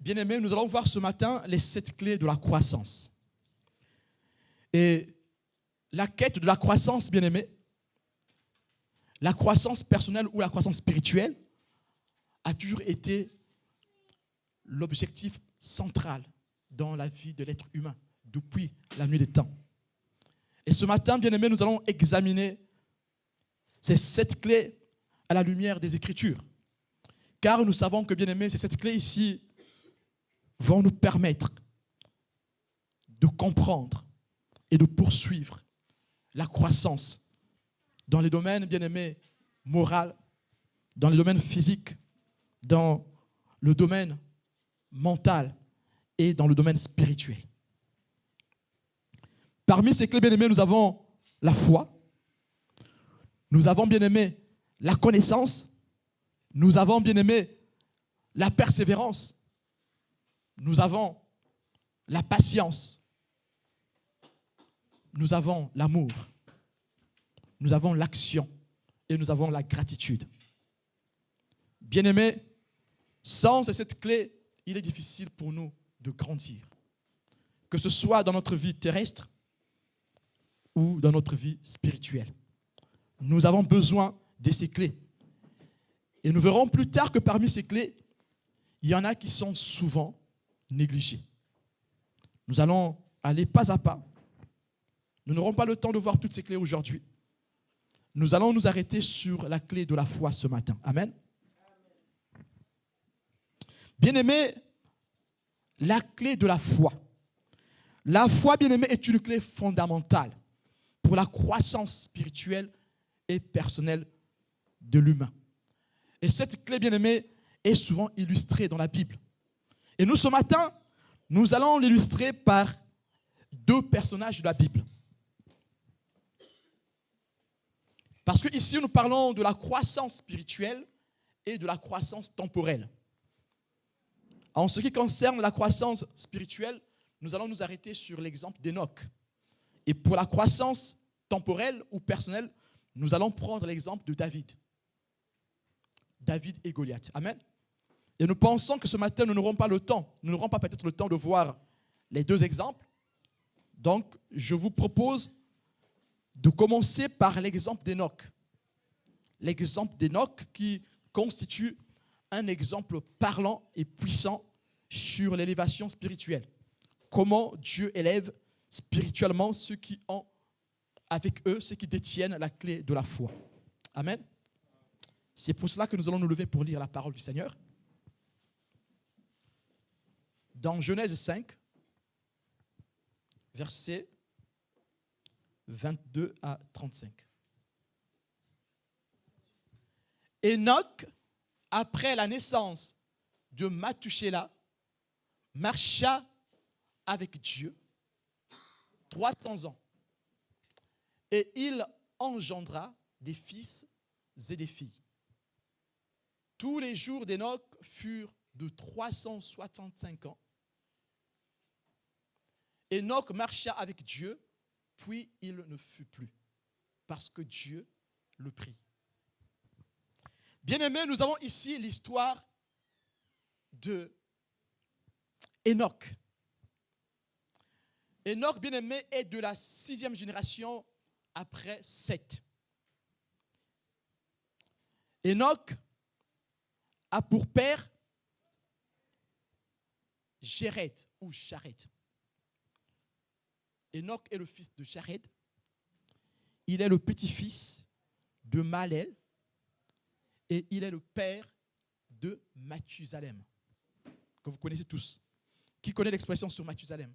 Bien-aimés, nous allons voir ce matin les 7 clés de la croissance. Et la quête de la croissance, bien-aimés, la croissance personnelle ou la croissance spirituelle a toujours été l'objectif central dans la vie de l'être humain depuis la nuit des temps. Et ce matin, bien-aimés, nous allons examiner ces 7 clés à la lumière des Écritures. Car nous savons que, bien-aimés, ces 7 clés ici vont nous permettre de comprendre et de poursuivre la croissance dans les domaines, bien-aimés, moral, dans les domaines physiques, dans le domaine mental et dans le domaine spirituel. Parmi ces clés, bien-aimés, nous avons la foi, nous avons, bien-aimés, la connaissance, nous avons, bien-aimés, la persévérance, nous avons la patience, nous avons l'amour, nous avons l'action et nous avons la gratitude. Bien-aimés, sans cette clé, il est difficile pour nous de grandir. Que ce soit dans notre vie terrestre ou dans notre vie spirituelle. Nous avons besoin de ces clés. Et nous verrons plus tard que parmi ces clés, il y en a qui sont souvent négligées. Nous allons aller pas à pas. Nous n'aurons pas le temps de voir toutes ces clés aujourd'hui. Nous allons nous arrêter sur la clé de la foi ce matin. Amen. Bien-aimés, la clé de la foi. La foi, bien-aimés, est une clé fondamentale pour la croissance spirituelle et personnelle de l'humain. Et cette clé, bien-aimés, est souvent illustrée dans la Bible. Et nous, ce matin, nous allons l'illustrer par 2 personnages de la Bible. Parce qu'ici, nous parlons de la croissance spirituelle et de la croissance temporelle. En ce qui concerne la croissance spirituelle, nous allons nous arrêter sur l'exemple d'Enoch. Et pour la croissance temporelle ou personnelle, nous allons prendre l'exemple de David. David et Goliath. Amen. Et nous pensons que ce matin, nous n'aurons pas le temps, nous n'aurons pas peut-être le temps de voir les 2 exemples. Donc, je vous propose de commencer par l'exemple d'Enoch. L'exemple d'Enoch qui constitue un exemple parlant et puissant sur l'élévation spirituelle. Comment Dieu élève spirituellement ceux qui ont avec eux, ceux qui détiennent la clé de la foi. Amen. C'est pour cela que nous allons nous lever pour lire la parole du Seigneur. Dans Genèse 5, versets 22 à 35. Enoch, après la naissance de Mathushéla, marcha avec Dieu 300 ans. Et il engendra des fils et des filles. Tous les jours d'Enoch furent de 365 ans. Enoch marcha avec Dieu, puis il ne fut plus, parce que Dieu le prit. Bien-aimés, nous avons ici l'histoire de Enoch. Enoch, bien-aimé, est de la 6e génération après Seth. Enoch a pour père Jéred ou Jared. Enoch est le fils de Jared. Il est le petit-fils de Mahalel et il est le père de Mathusalem, que vous connaissez tous. Qui connaît l'expression sur Mathusalem?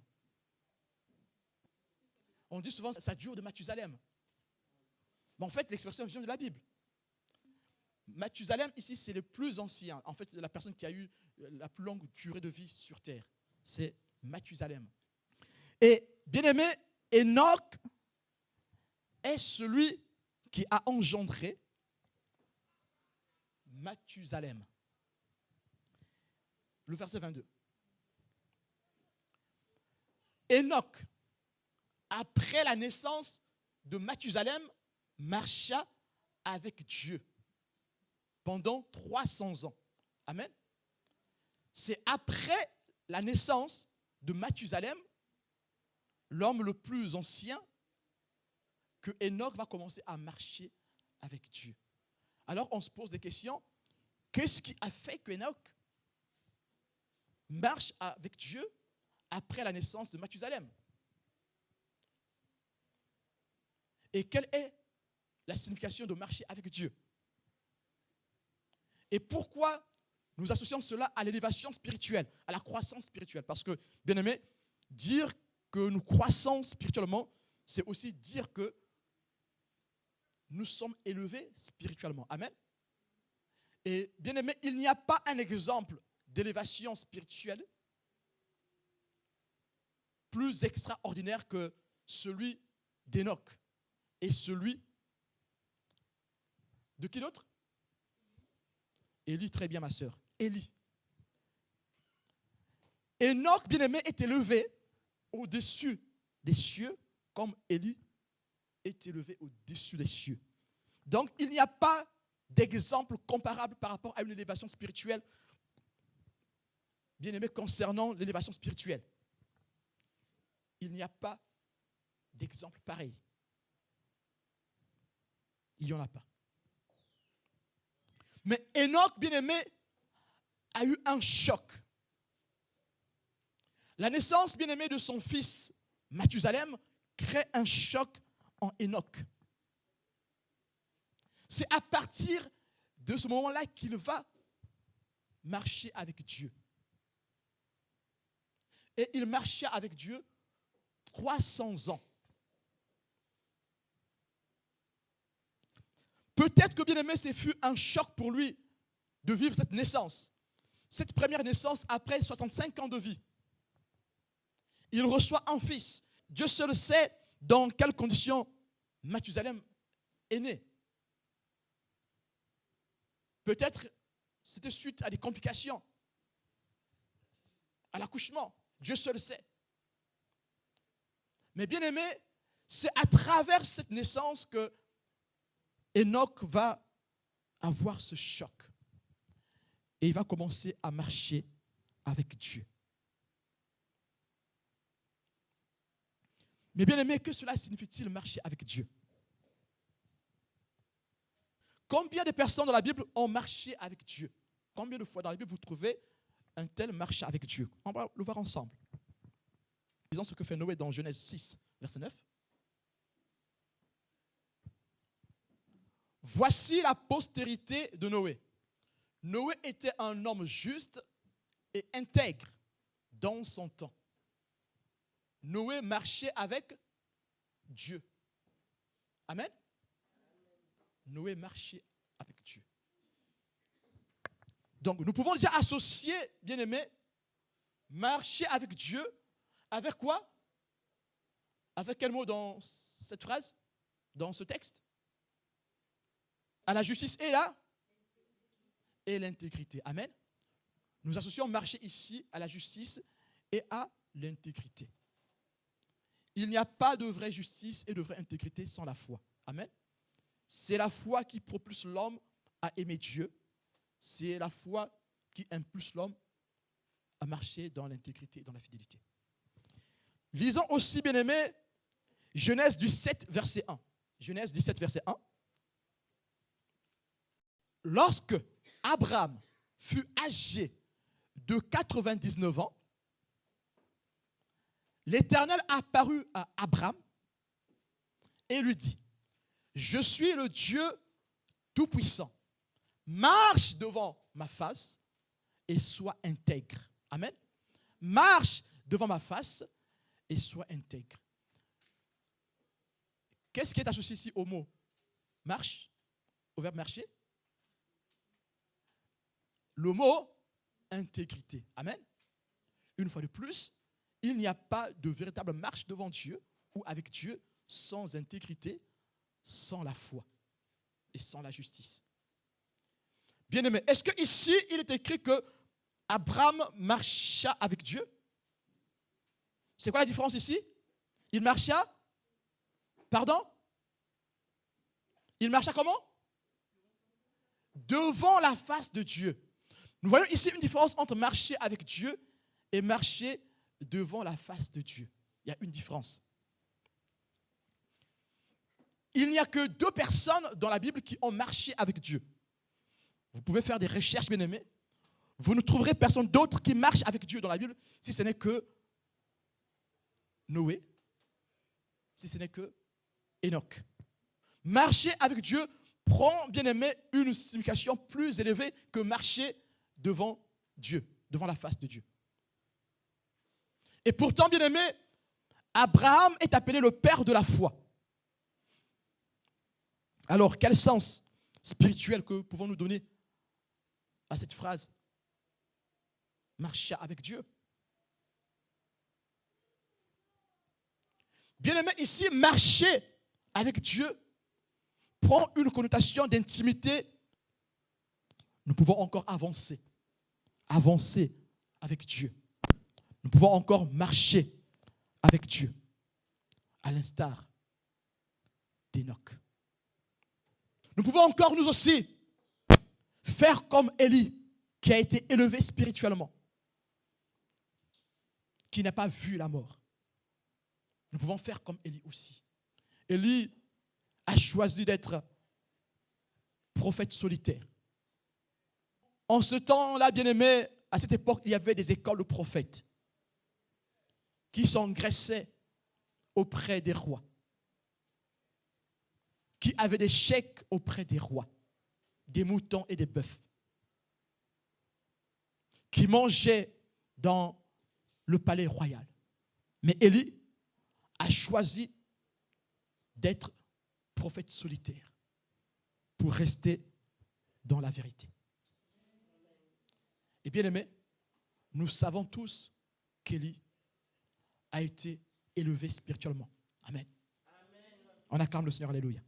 On dit souvent ça dure de Mathusalem. Mais en fait, l'expression vient de la Bible. Mathusalem, ici, c'est le plus ancien. En fait, la personne qui a eu la plus longue durée de vie sur terre. C'est Mathusalem. Et bien aimé, Enoch est celui qui a engendré Mathusalem. Le verset 22. Enoch, après la naissance de Mathusalem, marcha avec Dieu pendant 300 ans. Amen. c'est après la naissance de Mathusalem, l'homme le plus ancien, que Enoch va commencer à marcher avec Dieu. Alors on se pose des questions. Qu'est-ce qui a fait que Enoch marche avec Dieu après la naissance de Mathusalem? Et quelle est la signification de marcher avec Dieu? Et pourquoi nous associons cela à l'élévation spirituelle, à la croissance spirituelle? Parce que, bien aimé, dire que nous croissons spirituellement, c'est aussi dire que nous sommes élevés spirituellement. Amen. Et bien aimé, il n'y a pas un exemple d'élévation spirituelle plus extraordinaire que celui d'Enoch et celui de qui d'autre? Élie, très bien ma sœur, Élie. Enoch, bien aimé, est élevé au-dessus des cieux comme Élie est élevé au-dessus des cieux. Donc, il n'y a pas d'exemple comparable par rapport à une élévation spirituelle, bien aimé, concernant l'élévation spirituelle. Il n'y a pas d'exemple pareil. Il n'y en a pas. Mais Enoch, bien aimé, a eu un choc. La naissance, bien aimé, de son fils Mathusalem crée un choc en Enoch. C'est à partir de ce moment-là qu'il va marcher avec Dieu. Et il marchait avec Dieu 300 ans. Peut-être que, bien aimé, ce fut un choc pour lui de vivre cette naissance. Cette première naissance après 65 ans de vie. Il reçoit un fils. Dieu seul sait dans quelles conditions Mathusalem est né. Peut-être c'était suite à des complications, à l'accouchement. Dieu seul sait. Mais bien aimé, c'est à travers cette naissance que Enoch va avoir ce choc. Et il va commencer à marcher avec Dieu. Mais bien aimé, que cela signifie-t-il marcher avec Dieu? Combien de personnes dans la Bible ont marché avec Dieu? Combien de fois dans la Bible vous trouvez un tel marché avec Dieu? On va le voir ensemble. Lisons ce que fait Noé dans Genèse 6, verset 9. Voici la postérité de Noé. Noé était un homme juste et intègre dans son temps. Noé marchait avec Dieu. Amen. Noé marchait avec Dieu. Donc, nous pouvons déjà associer, bien aimé, marcher avec Dieu, avec quoi? Avec quel mot dans cette phrase, dans ce texte? À la justice et l'intégrité. Amen. Nous associons marcher ici à la justice et à l'intégrité. Il n'y a pas de vraie justice et de vraie intégrité sans la foi. Amen. C'est la foi qui propulse l'homme à aimer Dieu. C'est la foi qui impulse l'homme à marcher dans l'intégrité et dans la fidélité. Lisons aussi, bien-aimés, Genèse 17, verset 1. Genèse 17, verset 1. Lorsque Abraham fut âgé de 99 ans, l'Éternel apparut à Abraham et lui dit: je suis le Dieu Tout-Puissant. Marche devant ma face et sois intègre. Amen. Marche devant ma face et sois intègre. Qu'est-ce qui est associé ici au mot marche, au verbe marcher? Le mot intégrité. Amen. Une fois de plus, il n'y a pas de véritable marche devant Dieu ou avec Dieu sans intégrité, sans la foi et sans la justice. Bien-aimé, est-ce qu'ici, il est écrit que Abraham marcha avec Dieu? C'est quoi la différence ici? Il marcha? Pardon? Il marcha comment? Devant la face de Dieu. Nous voyons ici une différence entre marcher avec Dieu et marcher devant la face de Dieu. Il y a une différence. Il n'y a que 2 personnes dans la Bible qui ont marché avec Dieu. Vous pouvez faire des recherches, bien-aimés. Vous ne trouverez personne d'autre qui marche avec Dieu dans la Bible si ce n'est que Noé, si ce n'est que Enoch. Marcher avec Dieu prend, bien-aimé, une signification plus élevée que marcher devant Dieu, devant la face de Dieu. Et pourtant, bien-aimé, Abraham est appelé le père de la foi. Alors, quel sens spirituel que pouvons-nous donner à cette phrase? Marcher avec Dieu. Bien-aimé, ici, marcher avec Dieu prend une connotation d'intimité. Nous pouvons encore avancer avec Dieu. Nous pouvons encore marcher avec Dieu, à l'instar d'Enoch. Nous pouvons encore, nous aussi, faire comme Élie, qui a été élevé spirituellement, qui n'a pas vu la mort. Nous pouvons faire comme Élie aussi. Élie a choisi d'être prophète solitaire. En ce temps-là, bien-aimé, à cette époque, il y avait des écoles de prophètes qui s'engraissaient auprès des rois, qui avaient des chèques auprès des rois, des moutons et des bœufs, qui mangeaient dans le palais royal. Mais Élie a choisi d'être prophète solitaire pour rester dans la vérité. Et bien aimé, nous savons tous qu'Élie a été élevé spirituellement. Amen. On acclame le Seigneur, alléluia.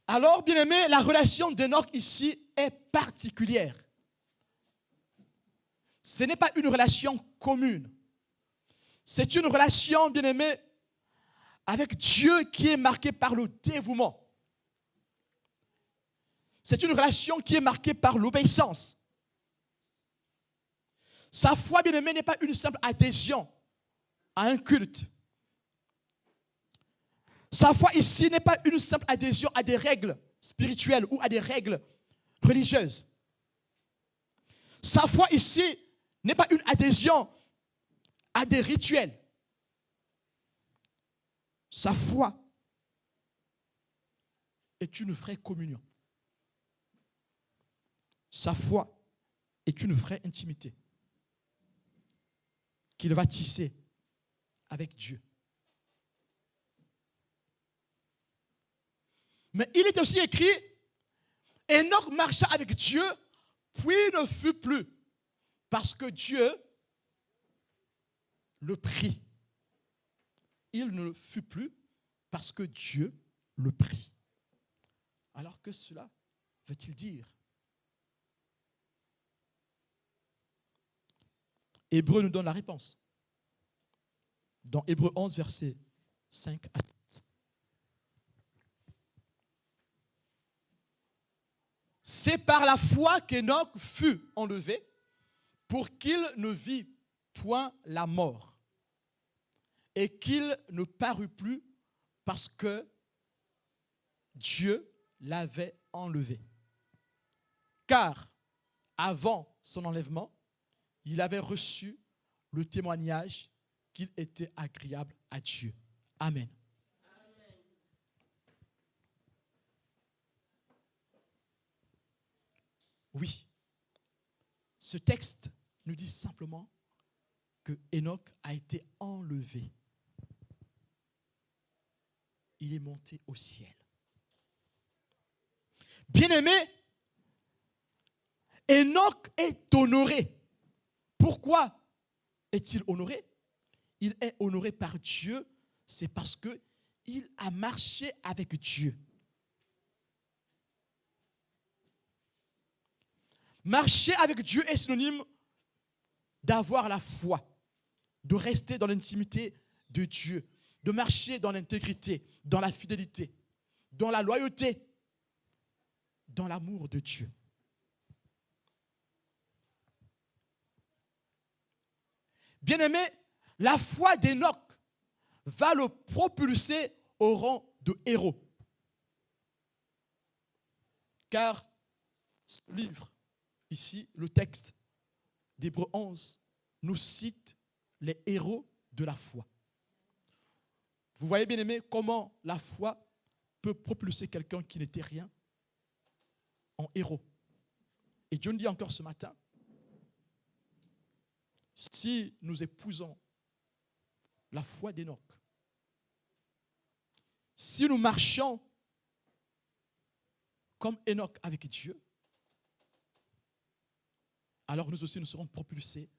Alors, bien aimé, la relation d'Enoch ici est particulière. Ce n'est pas une relation commune. C'est une relation, bien aimé, avec Dieu qui est marquée par le dévouement. C'est une relation qui est marquée par l'obéissance. Sa foi, bien aimé, n'est pas une simple adhésion à un culte. Sa foi ici n'est pas une simple adhésion à des règles spirituelles ou à des règles religieuses. Sa foi ici n'est pas une adhésion à des rituels. Sa foi est une vraie communion. Sa foi est une vraie intimité qu'il va tisser avec Dieu. Mais il est aussi écrit, Enoch marcha avec Dieu, puis ne fut plus, parce que Dieu le prit. Il ne fut plus, parce que Dieu le prit. Alors que cela veut-il dire? Hébreu nous donne la réponse. Dans Hébreu 11, versets 5 à 7. C'est par la foi qu'Enoch fut enlevé pour qu'il ne vit point la mort et qu'il ne parut plus parce que Dieu l'avait enlevé. Car avant son enlèvement, il avait reçu le témoignage qu'il était agréable à Dieu. Amen. Oui, ce texte nous dit simplement que Enoch a été enlevé. Il est monté au ciel. Bien-aimé, Enoch est honoré. Pourquoi est-il honoré? Il est honoré par Dieu, c'est parce qu'il a marché avec Dieu. Marcher avec Dieu est synonyme d'avoir la foi, de rester dans l'intimité de Dieu, de marcher dans l'intégrité, dans la fidélité, dans la loyauté, dans l'amour de Dieu. Bien-aimé, la foi d'Enoch va le propulser au rang de héros. Car ce livre, ici, le texte d'Hébreux 11, nous cite les héros de la foi. Vous voyez, bien-aimé, comment la foi peut propulser quelqu'un qui n'était rien en héros. Et Dieu nous dit encore ce matin, si nous épousons la foi d'Enoch, si nous marchons comme Enoch avec Dieu, alors nous aussi nous serons propulsés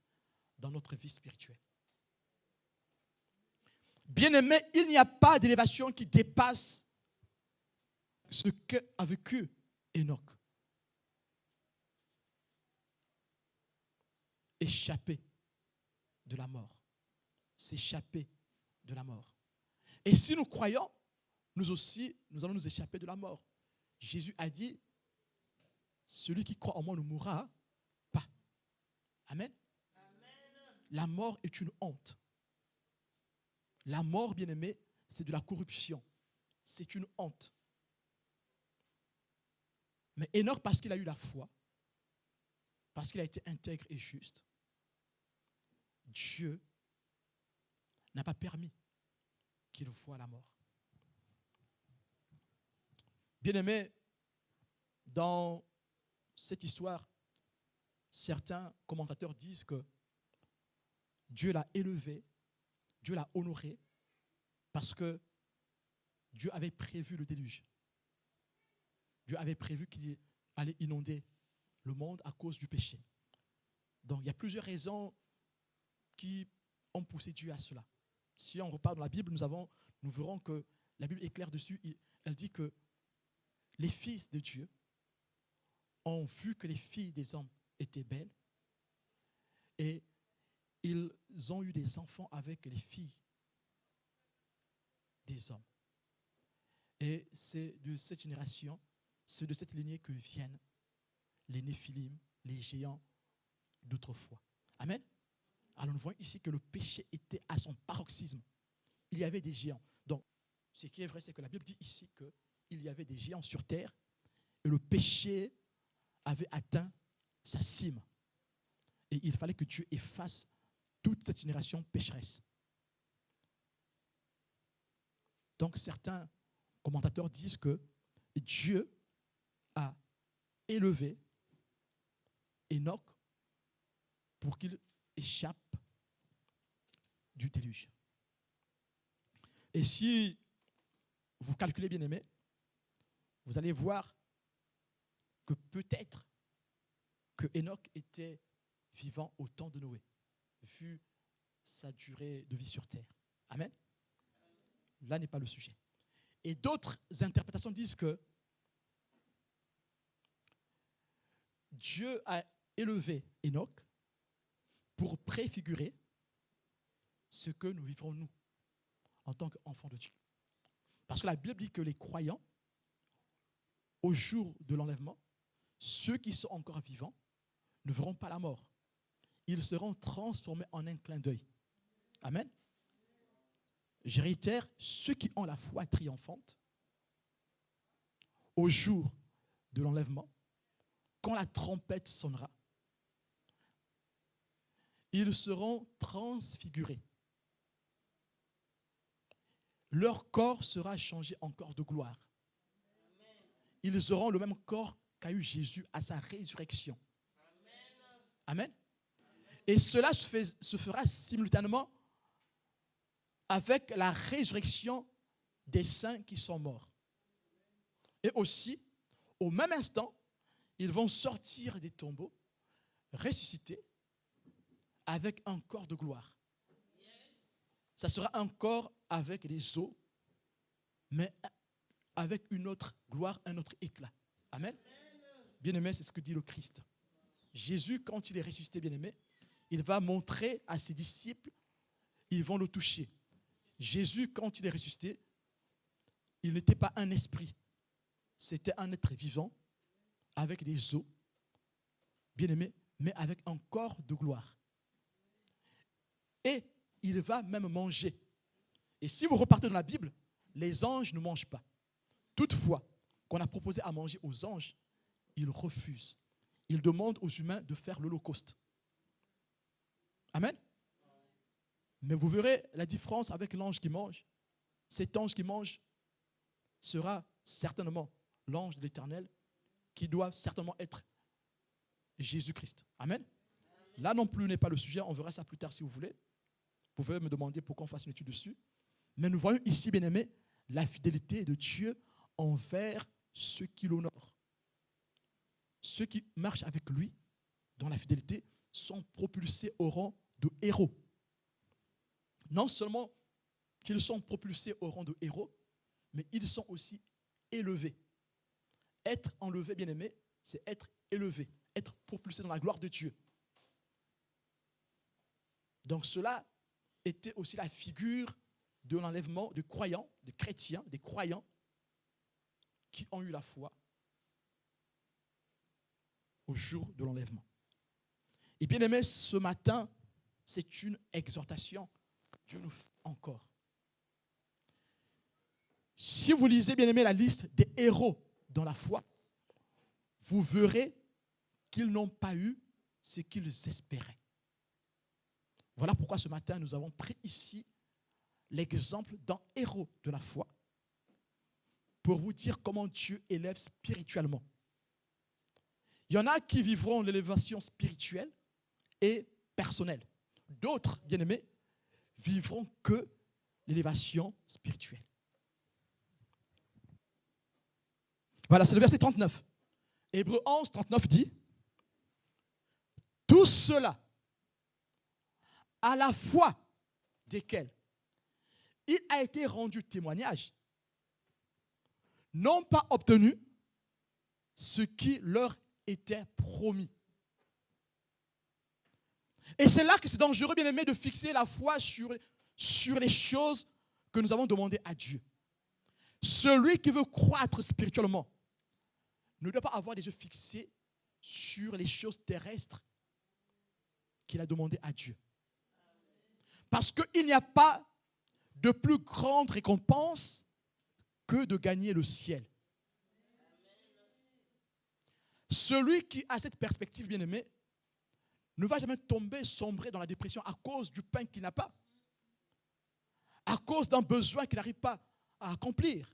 dans notre vie spirituelle. Bien-aimé, il n'y a pas d'élévation qui dépasse ce qu'a vécu Enoch. Échapper de la mort. S'échapper de la mort. Et si nous croyons, nous aussi, nous allons nous échapper de la mort. Jésus a dit, celui qui croit en moi ne mourra pas. Amen. Amen. La mort est une honte. La mort, bien-aimé, c'est de la corruption. C'est une honte. Mais Enoch, parce qu'il a eu la foi, parce qu'il a été intègre et juste, Dieu n'a pas permis qu'il voie la mort. Bien-aimé, dans cette histoire, certains commentateurs disent que Dieu l'a élevé, Dieu l'a honoré, parce que Dieu avait prévu le déluge. Dieu avait prévu qu'il allait inonder le monde à cause du péché. Donc il y a plusieurs raisons qui ont poussé Dieu à cela. Si on repart dans la Bible, nous verrons que la Bible est claire dessus. Elle dit que les fils de Dieu ont vu que les filles des hommes étaient belles et ils ont eu des enfants avec les filles des hommes. Et c'est de cette génération, c'est de cette lignée que viennent les Néphilim, les géants d'autrefois. Amen. Alors nous voyons ici que le péché était à son paroxysme. Il y avait des géants. Donc, ce qui est vrai, c'est que la Bible dit ici qu'il y avait des géants sur terre et le péché avait atteint sa cime. Et il fallait que Dieu efface toute cette génération pécheresse. Donc certains commentateurs disent que Dieu a élevé Enoch pour qu'il échappe du déluge. Et si vous calculez, bien aimé, vous allez voir que peut-être que Enoch était vivant au temps de Noé, vu sa durée de vie sur terre. Amen. Là n'est pas le sujet. Et d'autres interprétations disent que Dieu a élevé Enoch pour préfigurer ce que nous vivrons nous en tant qu'enfants de Dieu. Parce que la Bible dit que les croyants, au jour de l'enlèvement, ceux qui sont encore vivants ne verront pas la mort. Ils seront transformés en un clin d'œil. Amen. Je réitère, ceux qui ont la foi triomphante, au jour de l'enlèvement, quand la trompette sonnera, ils seront transfigurés. Leur corps sera changé en corps de gloire. Ils auront le même corps qu'a eu Jésus à sa résurrection. Amen. Et cela se fera simultanément avec la résurrection des saints qui sont morts. Et aussi, au même instant, ils vont sortir des tombeaux, ressusciter avec un corps de gloire. Ça sera un corps avec des os, mais avec une autre gloire, un autre éclat. Amen. Bien-aimé, c'est ce que dit le Christ. Jésus, quand il est ressuscité, bien-aimé, il va montrer à ses disciples, ils vont le toucher. Jésus, quand il est ressuscité, il n'était pas un esprit, c'était un être vivant avec des os, bien-aimé, mais avec un corps de gloire. Et il va même manger. Et si vous repartez dans la Bible, les anges ne mangent pas. Toutefois, qu'on a proposé à manger aux anges, ils refusent. Ils demandent aux humains de faire l'Holocauste. Amen. Mais vous verrez la différence avec l'ange qui mange. Cet ange qui mange sera certainement l'ange de l'Éternel, qui doit certainement être Jésus-Christ. Amen. Là non plus n'est pas le sujet, on verra ça plus tard si vous voulez. Vous pouvez me demander pourquoi on fasse une étude dessus. Mais nous voyons ici, bien-aimés, la fidélité de Dieu envers ceux qui l'honorent. Ceux qui marchent avec lui dans la fidélité sont propulsés au rang de héros. Non seulement qu'ils sont propulsés au rang de héros, mais ils sont aussi élevés. Être enlevé, bien-aimé, c'est être élevé, être propulsé dans la gloire de Dieu. Donc cela était aussi la figure de l'enlèvement de croyants, de chrétiens, des croyants qui ont eu la foi au jour de l'enlèvement. Et bien aimé, ce matin, c'est une exhortation que Dieu nous fait encore. Si vous lisez, bien aimé, la liste des héros dans la foi, vous verrez qu'ils n'ont pas eu ce qu'ils espéraient. Voilà pourquoi ce matin, nous avons pris ici l'exemple d'un héros de la foi pour vous dire comment Dieu élève spirituellement. Il y en a qui vivront l'élévation spirituelle et personnelle. D'autres, bien-aimés, vivront que l'élévation spirituelle. Voilà, c'est le verset 39. Hébreux 11, 39 dit « Tout cela, à la foi desquels il a été rendu témoignage, n'ont pas obtenu ce qui leur était promis. » Et c'est là que c'est dangereux, bien aimé, de fixer la foi sur les choses que nous avons demandées à Dieu. Celui qui veut croître spirituellement ne doit pas avoir les yeux fixés sur les choses terrestres qu'il a demandées à Dieu. Parce qu'il n'y a pas de plus grande récompense que de gagner le ciel. Celui qui a cette perspective, bien-aimé, ne va jamais tomber, sombrer dans la dépression à cause du pain qu'il n'a pas, à cause d'un besoin qu'il n'arrive pas à accomplir.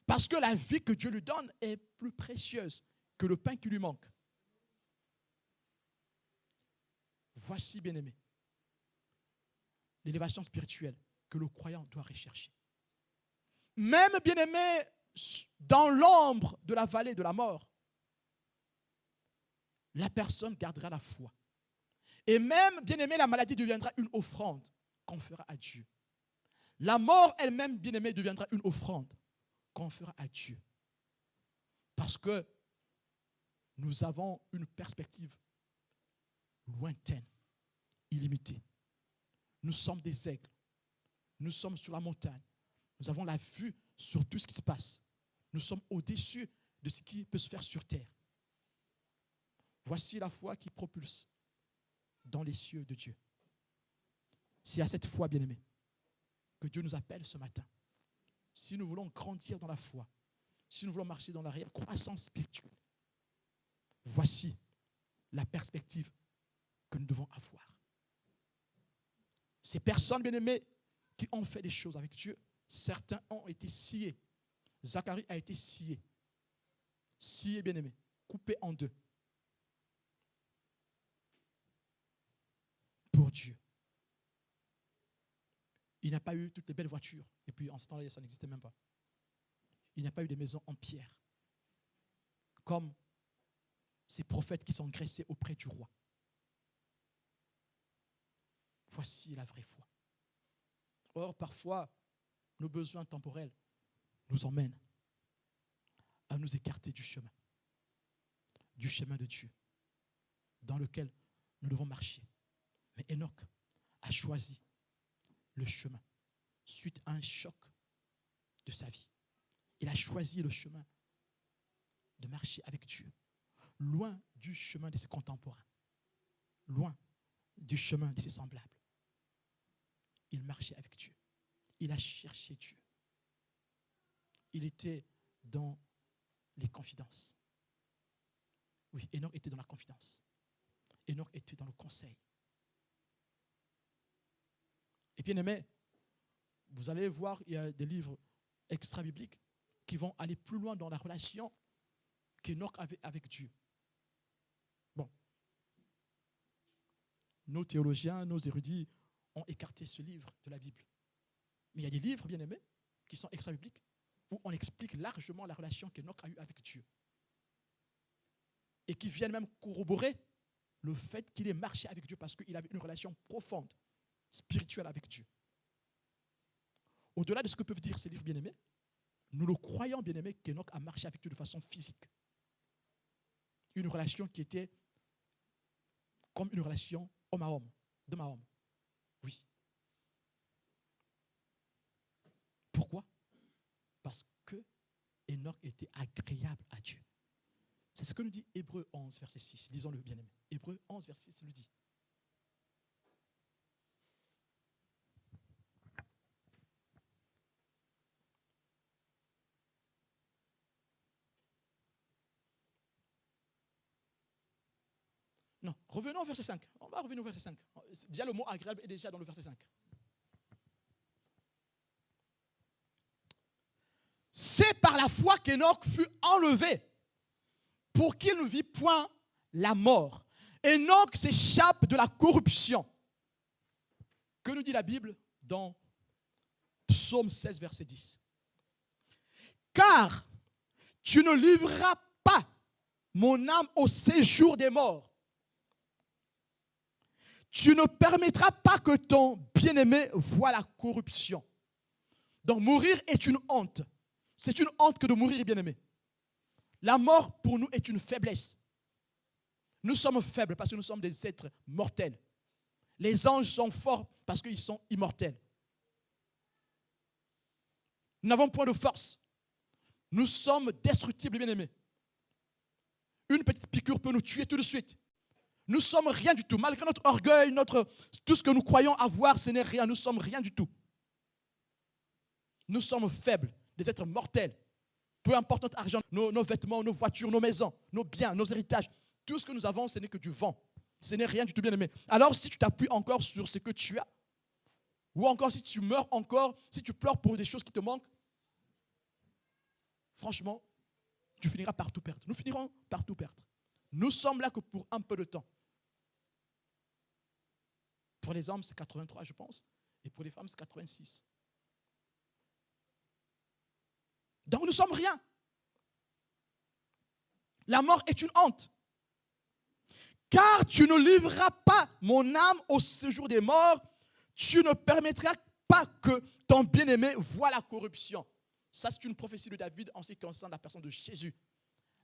Parce que la vie que Dieu lui donne est plus précieuse que le pain qui lui manque. Voici, bien-aimé, l'élévation spirituelle que le croyant doit rechercher. Même, bien-aimé, dans l'ombre de la vallée de la mort, la personne gardera la foi. Et même, bien-aimé, la maladie deviendra une offrande qu'on fera à Dieu. La mort elle-même, bien-aimé, deviendra une offrande qu'on fera à Dieu. Parce que nous avons une perspective lointaine, illimitée. Nous sommes des aigles. Nous sommes sur la montagne. Nous avons la vue sur tout ce qui se passe. Nous sommes au-dessus de ce qui peut se faire sur terre. Voici la foi qui propulse dans les cieux de Dieu. C'est à cette foi, bien-aimée, que Dieu nous appelle ce matin. Si nous voulons grandir dans la foi, si nous voulons marcher dans la réelle croissance spirituelle, voici la perspective que nous devons avoir. Ces personnes, bien-aimées, qui ont fait des choses avec Dieu, certains ont été sciés. Zacharie a été scié. Scié, bien-aimé, coupé en deux. Pour Dieu. Il n'a pas eu toutes les belles voitures. Et puis en ce temps-là, ça n'existait même pas. Il n'a pas eu des maisons en pierre. Comme ces prophètes qui sont graissés auprès du roi. Voici la vraie foi. Or, parfois, nos besoins temporels nous emmènent à nous écarter du chemin de Dieu, dans lequel nous devons marcher. Mais Enoch a choisi le chemin suite à un choc de sa vie. Il a choisi le chemin de marcher avec Dieu, loin du chemin de ses contemporains, loin du chemin de ses semblables. Il marchait avec Dieu. Il a cherché Dieu. Il était dans les confidences. Oui, Enoch était dans la confidence. Enoch était dans le conseil. Et bien aimé, vous allez voir, il y a des livres extra-bibliques qui vont aller plus loin dans la relation qu'Enoch avait avec Dieu. Bon, nos théologiens, nos érudits ont écarté ce livre de la Bible. Mais il y a des livres, bien aimés, qui sont extra-bibliques, où on explique largement la relation qu'Enoch a eue avec Dieu. Et qui viennent même corroborer le fait qu'il ait marché avec Dieu parce qu'il avait une relation profonde, spirituelle avec Dieu. Au-delà de ce que peuvent dire ces livres bien-aimés, nous le croyons bien-aimés qu'Enoch a marché avec Dieu de façon physique. Une relation qui était comme une relation homme à homme, d'homme à homme. Oui. Pourquoi? Parce que Enoch était agréable à Dieu. C'est ce que nous dit Hébreux 11, verset 6. Lisons-le bien-aimé. Hébreux 11, verset 6 nous dit. Non, revenons au verset 5. On va revenir au verset 5. Déjà, le mot agréable est déjà dans le verset 5. C'est par la foi qu'Enoch fut enlevé pour qu'il ne vit point la mort. Enoch s'échappe de la corruption. Que nous dit la Bible dans Psaume 16, verset 10? Car tu ne livreras pas mon âme au séjour des morts. Tu ne permettras pas que ton bien-aimé voie la corruption. Donc mourir est une honte. C'est une honte que de mourir, bien-aimé. La mort pour nous est une faiblesse. Nous sommes faibles parce que nous sommes des êtres mortels. Les anges sont forts parce qu'ils sont immortels. Nous n'avons point de force. Nous sommes destructibles, bien-aimés. Une petite piqûre peut nous tuer tout de suite. Nous ne sommes rien du tout. Malgré notre orgueil, tout ce que nous croyons avoir, ce n'est rien. Nous ne sommes rien du tout. Nous sommes faibles, des êtres mortels. Peu importe notre argent, nos vêtements, nos voitures, nos maisons, nos biens, nos héritages, tout ce que nous avons, ce n'est que du vent. Ce n'est rien du tout, bien-aimé. Alors, si tu t'appuies encore sur ce que tu as, ou encore si tu meurs encore, si tu pleures pour des choses qui te manquent, franchement, tu finiras par tout perdre. Nous finirons par tout perdre. Nous sommes là que pour un peu de temps. Pour les hommes, c'est 83, je pense, et pour les femmes, c'est 86. Donc, nous ne sommes rien. La mort est une honte. Car tu ne livreras pas mon âme au séjour des morts, tu ne permettras pas que ton bien-aimé voie la corruption. Ça, c'est une prophétie de David en ce qui concerne la personne de Jésus.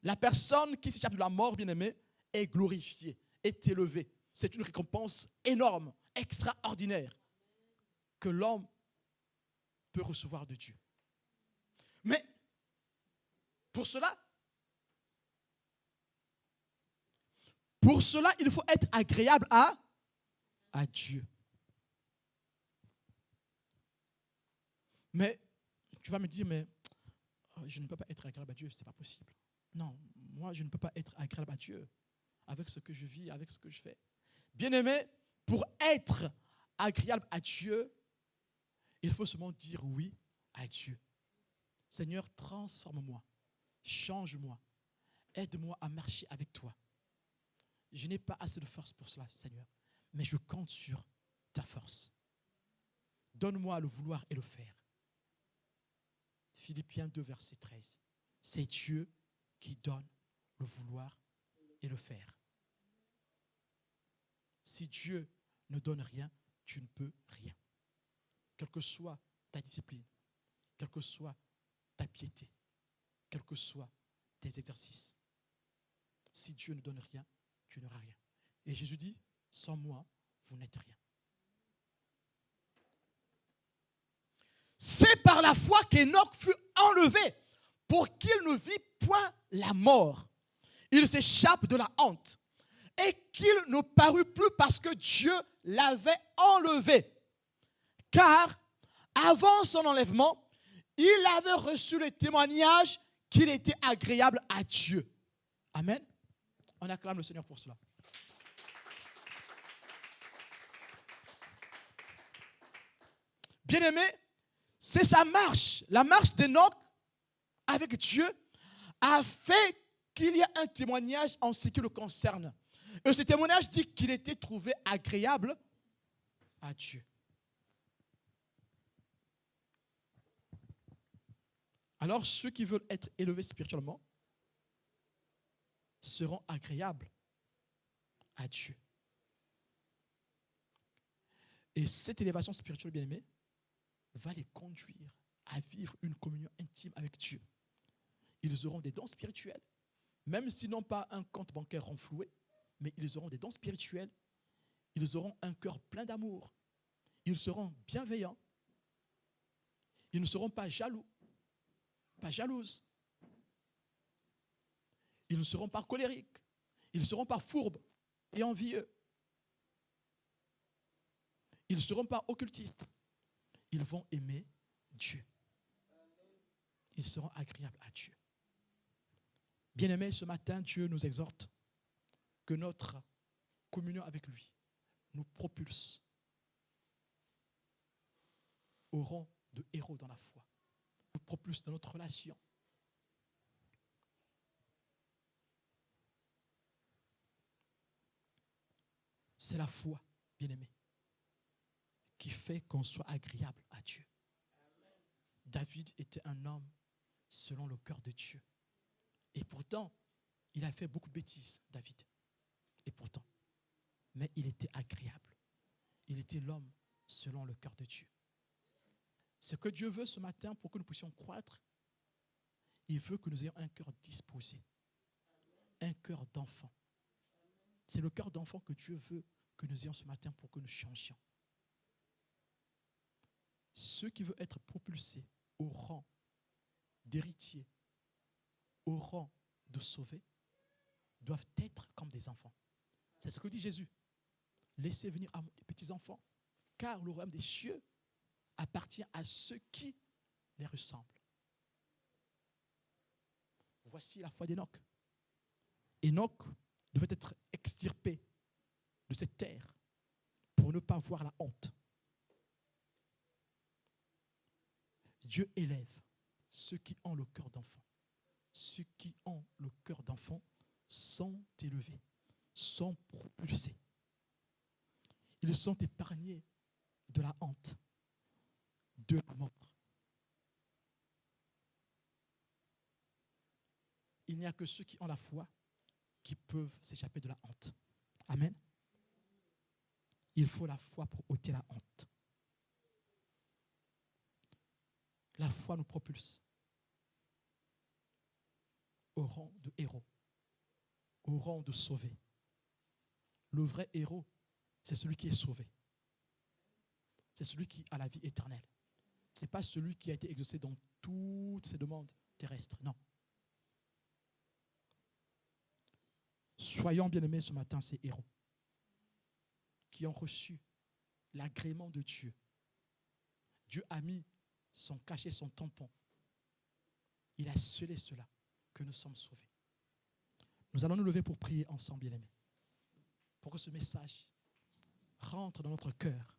La personne qui s'échappe de la mort, bien-aimé, est glorifiée, est élevée. C'est une récompense énorme, extraordinaire, que l'homme peut recevoir de Dieu. Mais, pour cela, il faut être agréable à Dieu. Mais, tu vas me dire, mais je ne peux pas être agréable à Dieu, ce n'est pas possible. Non, moi, je ne peux pas être agréable à Dieu avec ce que je vis, avec ce que je fais. Bien-aimé, pour être agréable à Dieu, il faut seulement dire oui à Dieu. Seigneur, transforme-moi, change-moi, aide-moi à marcher avec toi. Je n'ai pas assez de force pour cela, Seigneur, mais je compte sur ta force. Donne-moi le vouloir et le faire. Philippiens 2, verset 13. C'est Dieu qui donne le vouloir et le faire. Si Dieu ne donne rien, tu ne peux rien. Quelle que soit ta discipline, quelle que soit ta piété, quels que soient tes exercices. Si Dieu ne donne rien, tu n'auras rien. Et Jésus dit, sans moi, vous n'êtes rien. C'est par la foi qu'Enoch fut enlevé pour qu'il ne vit point la mort. Il s'échappe de la honte et qu'il ne parut plus parce que Dieu l'avait enlevé. Car avant son enlèvement, il avait reçu le témoignage qu'il était agréable à Dieu. Amen. On acclame le Seigneur pour cela. Bien-aimé, c'est sa marche, la marche d'Enoch avec Dieu a fait qu'il y ait un témoignage en ce qui le concerne. Et ce témoignage dit qu'il était trouvé agréable à Dieu. Alors ceux qui veulent être élevés spirituellement seront agréables à Dieu. Et cette élévation spirituelle, bien-aimée, va les conduire à vivre une communion intime avec Dieu. Ils auront des dons spirituels, même s'ils n'ont pas un compte bancaire renfloué, mais ils auront des dons spirituels, ils auront un cœur plein d'amour, ils seront bienveillants, ils ne seront pas jaloux, pas jalouses, ils ne seront pas colériques, ils ne seront pas fourbes et envieux, ils ne seront pas occultistes, ils vont aimer Dieu. Ils seront agréables à Dieu. Bien-aimés, ce matin, Dieu nous exhorte que notre communion avec lui nous propulse au rang de héros dans la foi, nous propulse dans notre relation. C'est la foi, bien-aimés, qui fait qu'on soit agréable à Dieu. David était un homme selon le cœur de Dieu. Et pourtant, il a fait beaucoup de bêtises, David. Et pourtant, mais il était agréable. Il était l'homme selon le cœur de Dieu. Ce que Dieu veut ce matin pour que nous puissions croître, il veut que nous ayons un cœur disposé, un cœur d'enfant. C'est le cœur d'enfant que Dieu veut que nous ayons ce matin pour que nous changions. Ceux qui veulent être propulsés au rang d'héritiers, au rang de sauvés, doivent être comme des enfants. C'est ce que dit Jésus. Laissez venir à les petits enfants, car le royaume des cieux appartient à ceux qui les ressemblent. Voici la foi d'Enoch. Enoch devait être extirpé de cette terre pour ne pas voir la honte. Dieu élève ceux qui ont le cœur d'enfant. Ceux qui ont le cœur d'enfant sont élevés, sont propulsés. Ils sont épargnés de la honte, de la mort. Il n'y a que ceux qui ont la foi qui peuvent s'échapper de la honte. Amen. Il faut la foi pour ôter la honte. La foi nous propulse au rang de héros, au rang de sauvé. Le vrai héros, c'est celui qui est sauvé. C'est celui qui a la vie éternelle. Ce n'est pas celui qui a été exaucé dans toutes ses demandes terrestres, non. Soyons bien-aimés ce matin ces héros qui ont reçu l'agrément de Dieu. Dieu a mis son cachet, son tampon. Il a scellé cela, que nous sommes sauvés. Nous allons nous lever pour prier ensemble, bien-aimés, pour que ce message rentre dans notre cœur